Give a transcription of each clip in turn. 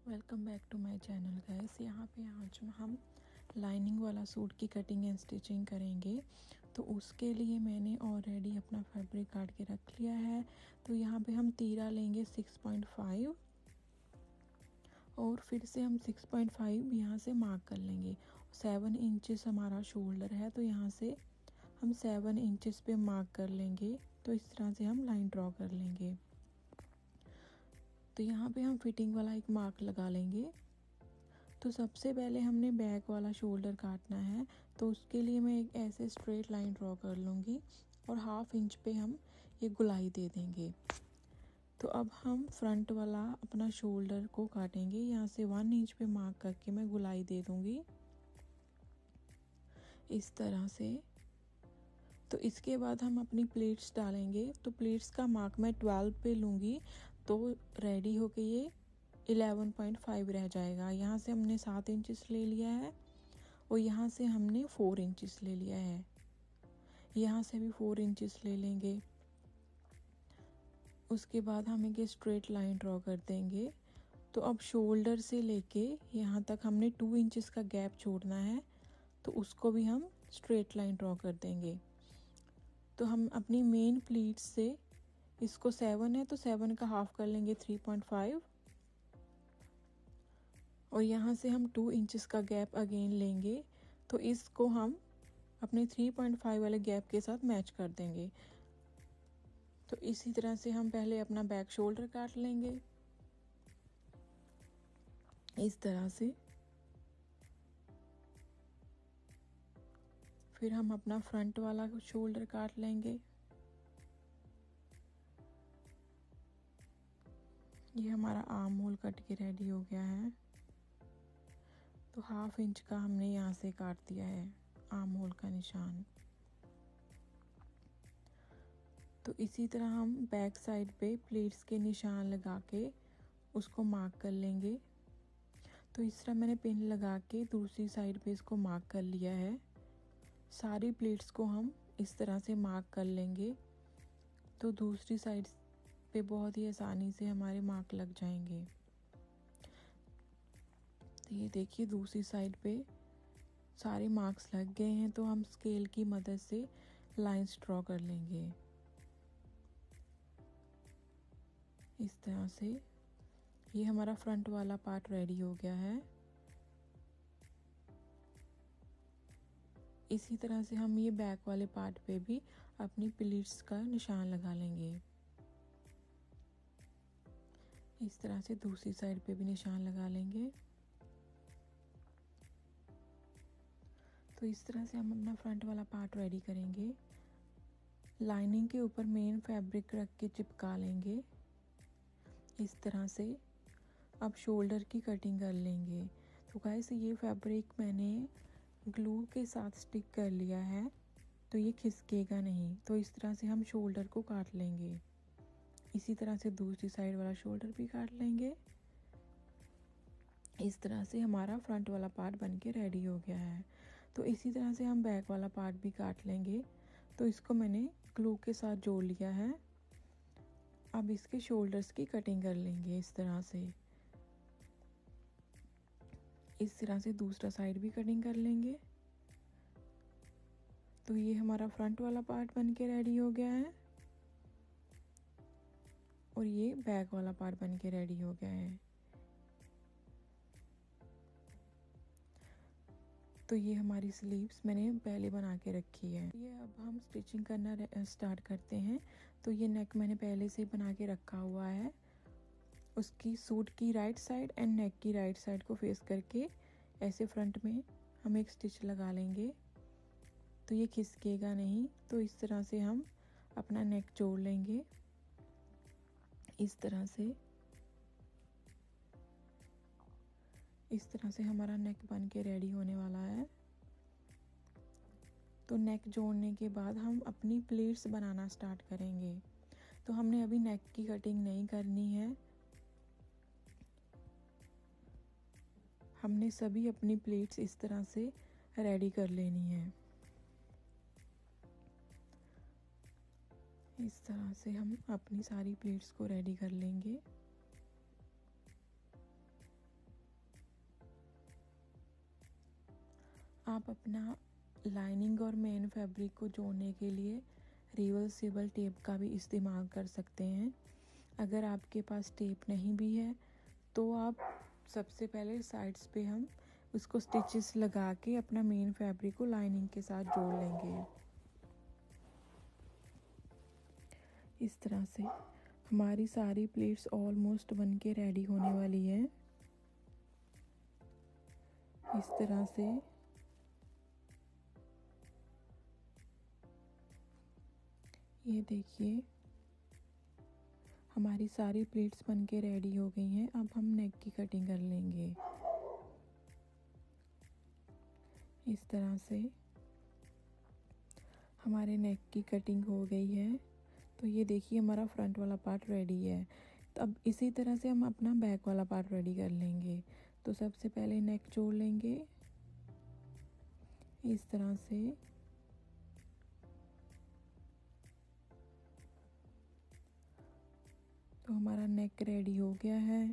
Welcome back to my channel guys. यहाँ पे आज हम लाइनिंग वाला सूट की कटिंग एंड स्टिचिंग करेंगे। तो उसके लिए मैंने ऑलरेडी अपना फैब्रिक काट के रख लिया है। तो यहाँ पे हम तीरा लेंगे 6.5 और फिर से हम 6.5 यहाँ से मार्क कर लेंगे। 7 इंचेस हमारा शोल्डर है, तो यहाँ से हम 7 इंचेस पे मार्क कर लेंगे। तो इस तरह से हम लाइन ड्रॉ कर लेंगे। तो यहाँ पे हम फिटिंग वाला एक मार्क लगा लेंगे। तो सबसे पहले हमने बैक वाला शोल्डर काटना है, तो उसके लिए मैं एक ऐसे स्ट्रेट लाइन ड्रॉ कर लूँगी और 1/2 इंच पे हम ये गुलाई दे देंगे। तो अब हम फ्रंट वाला अपना शोल्डर को काटेंगे। यहाँ से 1 इंच पे मार्क करके मैं गुलाई दे दूँगी इस तरह से। तो इसके बाद हम अपनी प्लेट्स डालेंगे। तो प्लेट्स का मार्क मैं 12 पे लूँगी, तो रेडी होके ये 11.5 रह जाएगा। यहाँ से हमने 7 इंचेस ले लिया है और यहाँ से हमने 4 इंचेस ले लिया है। यहाँ से भी 4 इंचेस ले लेंगे। उसके बाद हम एक स्ट्रेट लाइन ड्रॉ कर देंगे। तो अब शोल्डर से लेके यहाँ तक हमने 2 इंचेस का गैप छोड़ना है, तो उसको भी हम स्ट्रेट लाइन ड्रॉ कर देंगे। तो हम अपनी मेन प्लीट से, इसको 7 है तो 7 का हाफ कर लेंगे 3.5 और यहाँ से हम 2 इंचेस का गैप अगेन लेंगे। तो इसको हम अपने 3.5 वाले गैप के साथ मैच कर देंगे। तो इसी तरह से हम पहले अपना बैक शोल्डर काट लेंगे इस तरह से। फिर हम अपना फ्रंट वाला शोल्डर काट लेंगे। ये हमारा आर्म होल कट के रेडी हो गया है। तो 1/2 इंच का हमने यहाँ से काट दिया है आर्म होल का निशान। तो इसी तरह हम बैक साइड पे प्लेट्स के निशान लगा के उसको मार्क कर लेंगे। तो इस तरह मैंने पिन लगा के दूसरी साइड पे इसको मार्क कर लिया है। सारी प्लेट्स को हम इस तरह से मार्क कर लेंगे, तो दूसरी साइड पे बहुत ही आसानी से हमारे मार्क लग जाएंगे। तो ये देखिए दूसरी साइड पे सारे मार्क्स लग गए हैं। तो हम स्केल की मदद से लाइंस ड्रॉ कर लेंगे इस तरह से। ये हमारा फ्रंट वाला पार्ट रेडी हो गया है। इसी तरह से हम ये बैक वाले पार्ट पे भी अपनी प्लीट्स का निशान लगा लेंगे। इस तरह से दूसरी साइड पे भी निशान लगा लेंगे। तो इस तरह से हम अपना फ्रंट वाला पार्ट रेडी करेंगे। लाइनिंग के ऊपर मेन फैब्रिक रख के चिपका लेंगे इस तरह से। अब शोल्डर की कटिंग कर लेंगे। तो गाइस ये फैब्रिक मैंने ग्लू के साथ स्टिक कर लिया है, तो ये खिसकेगा नहीं। तो इस तरह से हम शोल्डर को काट लेंगे। इसी तरह से दूसरी साइड वाला शोल्डर भी काट लेंगे। इस तरह से हमारा फ्रंट वाला पार्ट बन के रेडी हो गया है। तो इसी तरह से हम बैक वाला पार्ट भी काट लेंगे। तो इसको मैंने ग्लू के साथ जोड़ लिया है। अब इसके शोल्डर्स की कटिंग कर लेंगे इस तरह से। इस तरह से दूसरा साइड भी कटिंग कर लेंगे। तो ये हमारा फ्रंट वाला पार्ट बन के रेडी हो गया है और ये बैक वाला पार्ट बन के रेडी हो गया है। तो ये हमारी स्लीव्स मैंने पहले बना के रखी है। ये अब हम स्टिचिंग करना स्टार्ट करते हैं। तो ये नेक मैंने पहले से बना के रखा हुआ है। उसकी सूट की राइट साइड एंड नेक की राइट साइड को फेस करके ऐसे फ्रंट में हम एक स्टिच लगा लेंगे, तो ये खिसकेगा नहीं। तो इस तरह से हम अपना नेक जोड़ लेंगे इस तरह से। इस तरह से हमारा नेक बन के रेडी होने वाला है। तो नेक जोड़ने के बाद हम अपनी प्लेट्स बनाना स्टार्ट करेंगे। तो हमने अभी नेक की कटिंग नहीं करनी है। हमने सभी अपनी प्लेट्स इस तरह से रेडी कर लेनी है। इस तरह से हम अपनी सारी प्लेट्स को रेडी कर लेंगे। आप अपना लाइनिंग और मेन फैब्रिक को जोड़ने के लिए रिवर्सिबल टेप का भी इस्तेमाल कर सकते हैं। अगर आपके पास टेप नहीं भी है तो आप सबसे पहले साइड्स पे हम उसको स्टिचेस लगा के अपना मेन फैब्रिक को लाइनिंग के साथ जोड़ लेंगे। इस तरह से हमारी सारी प्लेट्स ऑलमोस्ट बन के रेडी होने वाली है। इस तरह से ये देखिए हमारी सारी प्लेट्स बन के रेडी हो गई हैं। अब हम नेक की कटिंग कर लेंगे। इस तरह से हमारे नेक की कटिंग हो गई है। तो ये देखिए हमारा फ्रंट वाला पार्ट रेडी है। तो अब इसी तरह से हम अपना बैक वाला पार्ट रेडी कर लेंगे। तो सबसे पहले नेक जोड़ लेंगे इस तरह से। तो हमारा नेक रेडी हो गया है।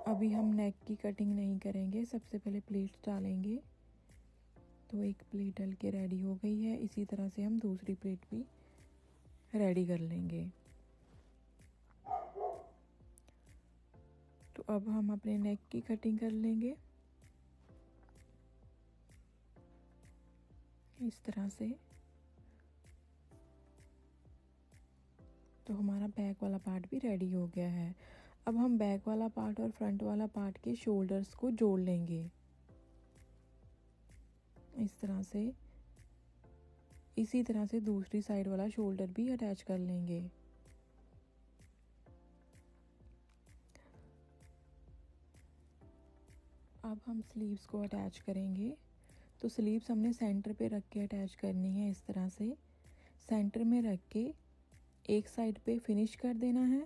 अभी हम नेक की कटिंग नहीं करेंगे, सबसे पहले प्लेट्स डालेंगे। तो एक प्लेट डल के रेडी हो गई है। इसी तरह से हम दूसरी प्लेट भी रेडी कर लेंगे। तो अब हम अपने नेक की कटिंग कर लेंगे इस तरह से। तो हमारा बैक वाला पार्ट भी रेडी हो गया है। अब हम बैक वाला पार्ट और फ्रंट वाला पार्ट के शोल्डर्स को जोड़ लेंगे इस तरह से। इसी तरह से दूसरी साइड वाला शोल्डर भी अटैच कर लेंगे। अब हम स्लीव्स को अटैच करेंगे। तो स्लीव्स हमने सेंटर पे रख के अटैच करनी है इस तरह से। सेंटर में रख के एक साइड पे फिनिश कर देना है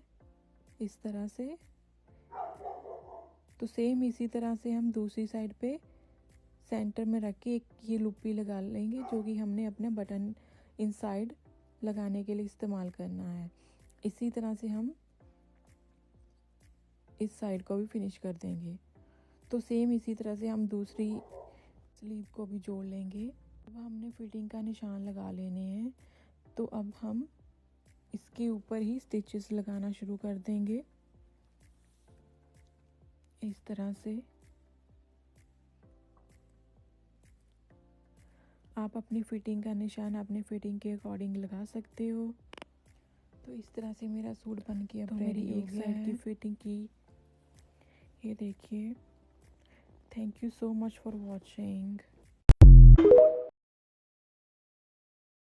इस तरह से। तो सेम इसी तरह से हम दूसरी साइड पे सेंटर में रख के एक ये लुप्पी लगा लेंगे, जो कि हमने अपने बटन इनसाइड लगाने के लिए इस्तेमाल करना है। इसी तरह से हम इस साइड को भी फिनिश कर देंगे। तो सेम इसी तरह से हम दूसरी स्लीव को भी जोड़ लेंगे। अब हमने फिटिंग का निशान लगा लेने हैं। तो अब हम इसके ऊपर ही स्टिचेस लगाना शुरू कर देंगे इस तरह से। आप अपनी फिटिंग का निशान अपने फिटिंग के अकॉर्डिंग लगा सकते हो। तो इस तरह से मेरा सूट बन के अब रेडी हो गया है। एक साइड की फिटिंग की ये देखिए। Thank you so much for watching.